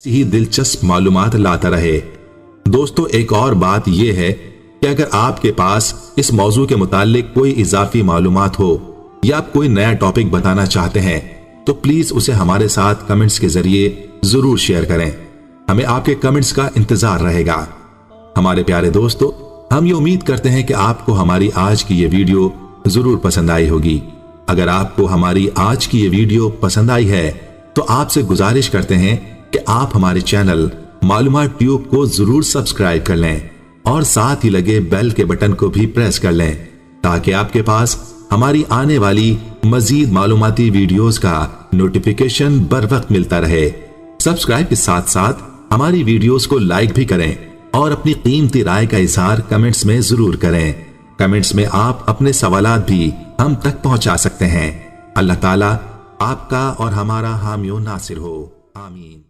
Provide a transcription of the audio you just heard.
ही दिलचस्प मालूमात लाता रहे। दोस्तों, एक और बात यह है कि अगर आपके पास इस मौजू के मुतालिक कोई इजाफी मालूमात हो या आप कोई नया टॉपिक बताना चाहते हैं तो प्लीज उसे हमारे साथ कमेंट्स के जरिए जरूर शेयर करें। हमें आपके कमेंट्स का इंतजार रहेगा। हमारे प्यारे दोस्तों, हम ये उम्मीद करते हैं कि आपको हमारी आज की ये वीडियो जरूर पसंद आई होगी। अगर आपको हमारी आज की ये वीडियो पसंद आई है तो आपसे गुजारिश करते हैं कि आप हमारे चैनल मालूमात ट्यूब को जरूर सब्सक्राइब कर लें और साथ ही लगे बेल के बटन को भी प्रेस कर लें ताकि आपके पास हमारी आने वाली मजीद मालूमाती वीडियोस का नोटिफिकेशन बर वक्त मिलता रहे। सब्सक्राइब के साथ साथ हमारी वीडियोस को लाइक भी करें और अपनी कीमती राय का इजहार कमेंट्स में जरूर करें। कमेंट्स में आप अपने सवालात भी हम तक पहुंचा सकते हैं। अल्लाह ताला आपका और हमारा हामियों नासिर हो। आमीन।